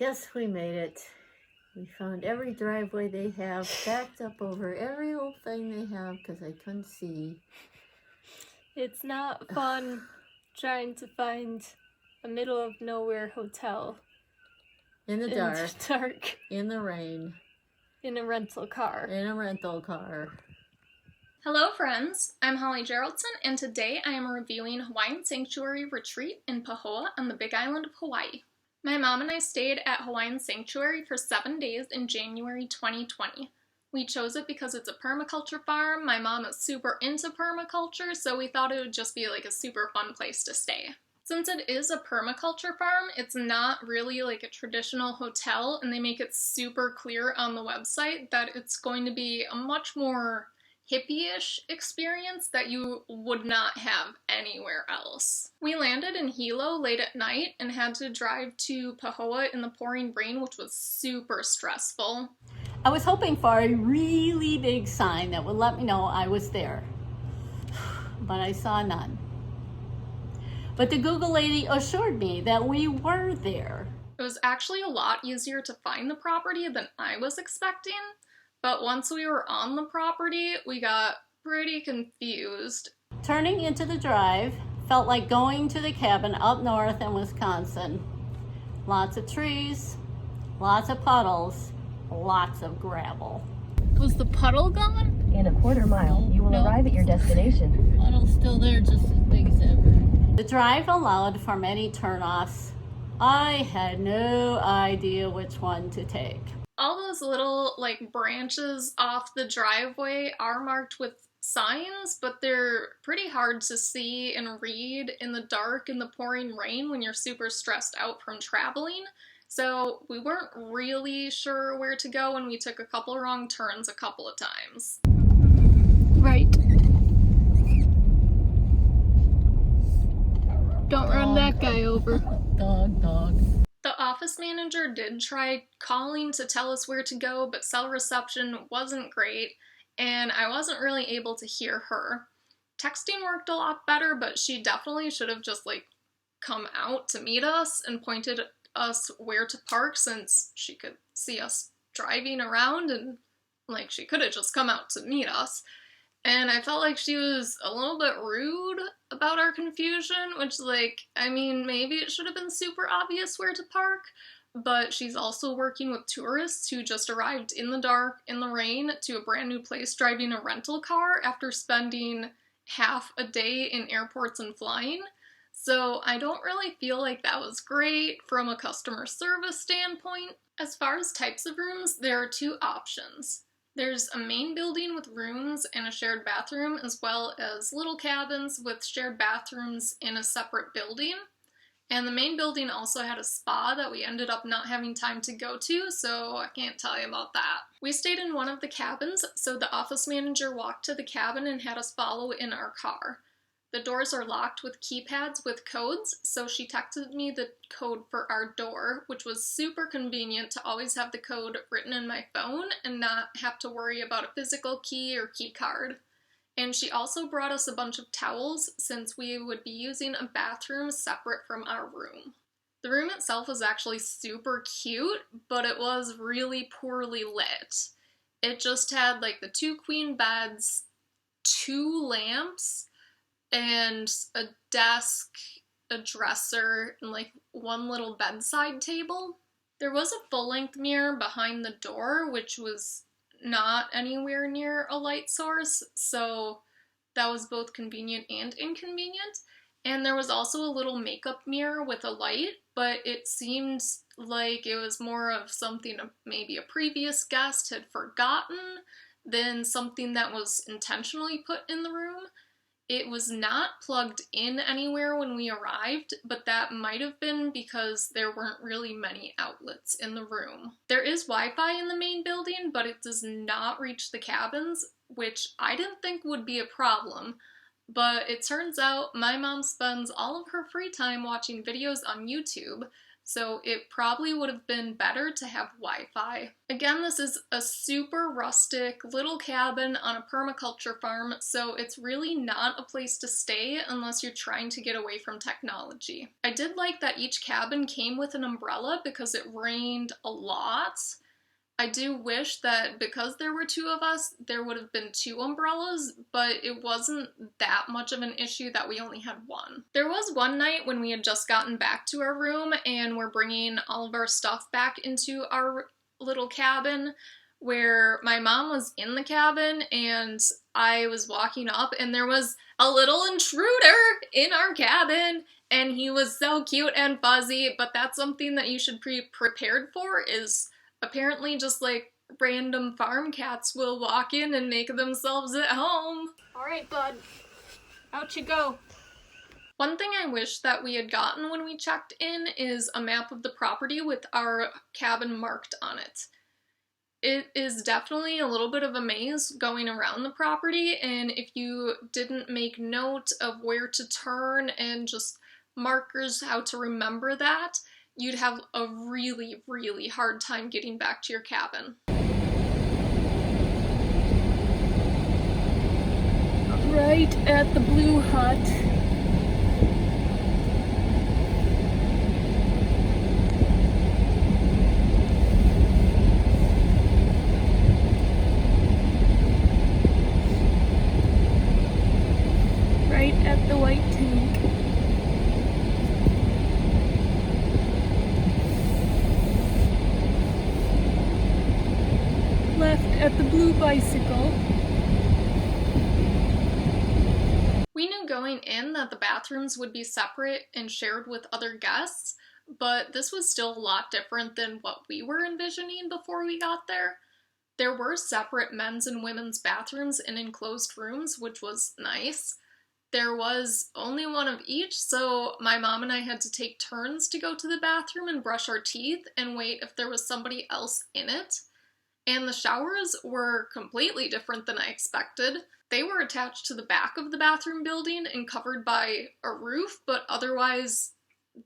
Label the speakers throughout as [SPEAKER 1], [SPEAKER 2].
[SPEAKER 1] Yes, we made it. We found every driveway they have, backed up over every old thing they have because I couldn't see.
[SPEAKER 2] It's not fun trying to find a middle of nowhere hotel
[SPEAKER 1] In the dark,
[SPEAKER 2] in
[SPEAKER 1] the rain,
[SPEAKER 2] in a rental car.
[SPEAKER 3] Hello friends, I'm Holly Geraldson, and today I am reviewing Hawaiian Sanctuary Retreat in Pahoa on the Big Island of Hawaii. My mom and I stayed at Hawaiian Sanctuary for 7 days in January 2020. We chose it because it's a permaculture farm. My mom is super into permaculture, so we thought it would just be like a super fun place to stay. Since it is a permaculture farm, it's not really like a traditional hotel, and they make it super clear on the website that it's going to be a much more hippie-ish experience that you would not have anywhere else. We landed in Hilo late at night and had to drive to Pahoa in the pouring rain, which was super stressful.
[SPEAKER 1] I was hoping for a really big sign that would let me know I was there, but I saw none. But the Google lady assured me that we were there.
[SPEAKER 3] It was actually a lot easier to find the property than I was expecting. But once we were on the property, we got pretty confused.
[SPEAKER 1] Turning into the drive felt like going to the cabin up north in Wisconsin. Lots of trees, lots of puddles, lots of gravel.
[SPEAKER 2] Was the puddle gone?
[SPEAKER 4] In a quarter mile, you will arrive at your destination.
[SPEAKER 1] Puddle's still there, just as big as ever. The drive allowed for many turnoffs. I had no idea which one to take.
[SPEAKER 3] All those little branches off the driveway are marked with signs, but they're pretty hard to see and read in the dark in the pouring rain when you're super stressed out from traveling. So we weren't really sure where to go, and we took a couple wrong turns a couple of times.
[SPEAKER 2] Right. Don't run that guy over.
[SPEAKER 1] Dog.
[SPEAKER 3] The office manager did try calling to tell us where to go, but cell reception wasn't great, and I wasn't really able to hear her. Texting worked a lot better, but she definitely should have just come out to meet us and pointed us where to park, since she could see us driving around, and she could have just come out to meet us. And I felt like she was a little bit rude about our confusion, which, maybe it should have been super obvious where to park, but she's also working with tourists who just arrived in the dark, in the rain, to a brand new place driving a rental car after spending half a day in airports and flying. So I don't really feel like that was great from a customer service standpoint. As far as types of rooms, there are two options. There's a main building with rooms and a shared bathroom, as well as little cabins with shared bathrooms in a separate building. And the main building also had a spa that we ended up not having time to go to, so I can't tell you about that. We stayed in one of the cabins, so the office manager walked to the cabin and had us follow in our car. The doors are locked with keypads with codes, so she texted me the code for our door, which was super convenient to always have the code written in my phone and not have to worry about a physical key or key card. And she also brought us a bunch of towels, since we would be using a bathroom separate from our room. The room itself was actually super cute, but it was really poorly lit. It just had the 2 queen beds, 2 lamps, and a desk, a dresser, and one little bedside table. There was a full-length mirror behind the door, which was not anywhere near a light source, so that was both convenient and inconvenient. And there was also a little makeup mirror with a light, but it seemed like it was more of something maybe a previous guest had forgotten than something that was intentionally put in the room. It was not plugged in anywhere when we arrived, but that might have been because there weren't really many outlets in the room. There is Wi-Fi in the main building, but it does not reach the cabins, which I didn't think would be a problem. But it turns out my mom spends all of her free time watching videos on YouTube, so it probably would have been better to have Wi-Fi. Again, this is a super rustic little cabin on a permaculture farm, so it's really not a place to stay unless you're trying to get away from technology. I did like that each cabin came with an umbrella because it rained a lot. I do wish that because there were two of us, there would have been two umbrellas, but it wasn't that much of an issue that we only had one. There was one night when we had just gotten back to our room and we're bringing all of our stuff back into our little cabin, where my mom was in the cabin and I was walking up and there was a little intruder in our cabin, and he was so cute and fuzzy. But that's something that you should be prepared for, is apparently just like random farm cats will walk in and make themselves at home.
[SPEAKER 2] Alright, bud. Out you go.
[SPEAKER 3] One thing I wish that we had gotten when we checked in is a map of the property with our cabin marked on it. It is definitely a little bit of a maze going around the property, and if you didn't make note of where to turn and just markers how to remember that, you'd have a really, really hard time getting back to your cabin.
[SPEAKER 2] Right at the blue hut. Right at the white tank. Left at the blue bicycle.
[SPEAKER 3] We knew going in that the bathrooms would be separate and shared with other guests, but this was still a lot different than what we were envisioning before we got there. There were separate men's and women's bathrooms in enclosed rooms, which was nice. There was only one of each, so my mom and I had to take turns to go to the bathroom and brush our teeth and wait if there was somebody else in it. And the showers were completely different than I expected. They were attached to the back of the bathroom building and covered by a roof, but otherwise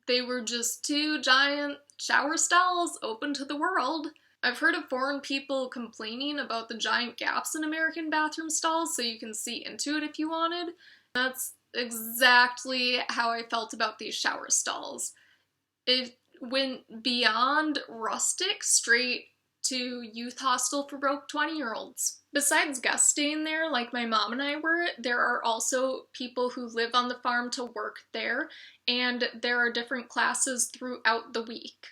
[SPEAKER 3] they were just two giant shower stalls open to the world. I've heard of foreign people complaining about the giant gaps in American bathroom stalls so you can see into it if you wanted. That's exactly how I felt about these shower stalls. It went beyond rustic straight to youth hostel for broke 20-year-olds. Besides guests staying there, like my mom and I were, there are also people who live on the farm to work there, and there are different classes throughout the week.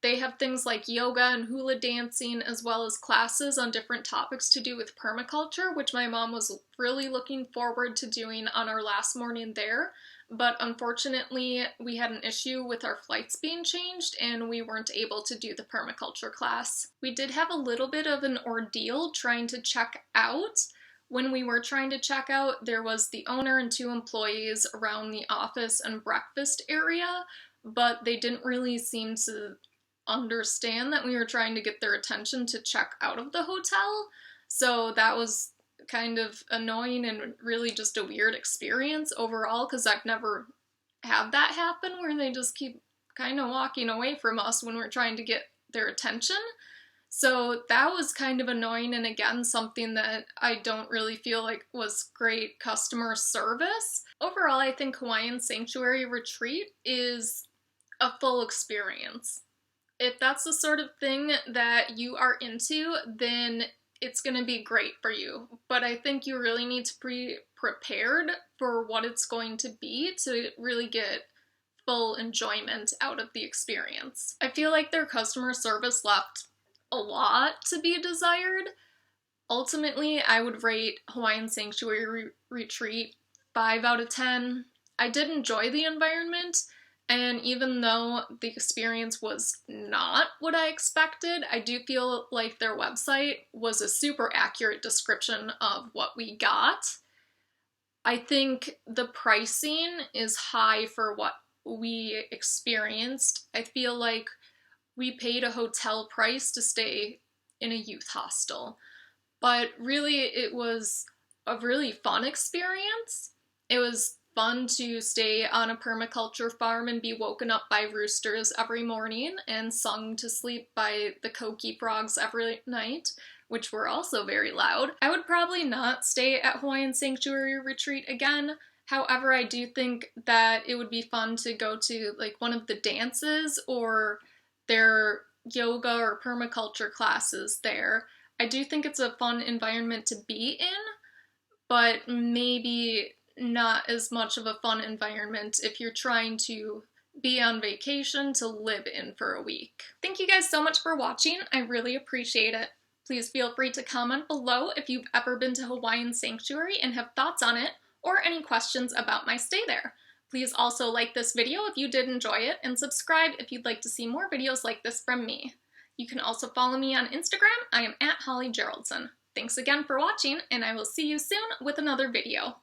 [SPEAKER 3] They have things like yoga and hula dancing, as well as classes on different topics to do with permaculture, which my mom was really looking forward to doing on our last morning there. But unfortunately, we had an issue with our flights being changed and we weren't able to do the permaculture class. We did have a little bit of an ordeal trying to check out. When we were trying to check out, there was the owner and two employees around the office and breakfast area, but they didn't really seem to understand that we were trying to get their attention to check out of the hotel. So that was kind of annoying and really just a weird experience overall, because I've never had that happen where they just keep kind of walking away from us when we're trying to get their attention. So that was kind of annoying, and again, something that I don't really feel like was great customer service. Overall, I think Hawaiian Sanctuary Retreat is a full experience. If that's the sort of thing that you are into, then it's going to be great for you. But I think you really need to be prepared for what it's going to be to really get full enjoyment out of the experience. I feel like their customer service left a lot to be desired. Ultimately, I would rate Hawaiian Sanctuary Retreat 5 out of 10. I did enjoy the environment, and even though the experience was not what I expected, I do feel like their website was a super accurate description of what we got. I think the pricing is high for what we experienced. I feel like we paid a hotel price to stay in a youth hostel, but really it was a really fun experience. It was fun to stay on a permaculture farm and be woken up by roosters every morning and sung to sleep by the koki frogs every night, which were also very loud. I would probably not stay at Hawaiian Sanctuary Retreat again. However, I do think that it would be fun to go to like one of the dances or their yoga or permaculture classes there. I do think it's a fun environment to be in, but maybe not as much of a fun environment if you're trying to be on vacation to live in for a week. Thank you guys so much for watching. I really appreciate it. Please feel free to comment below if you've ever been to Hawaiian Sanctuary and have thoughts on it, or any questions about my stay there. Please also like this video if you did enjoy it, and subscribe if you'd like to see more videos like this from me. You can also follow me on Instagram. I am @HollyGeraldson. Thanks again for watching, and I will see you soon with another video.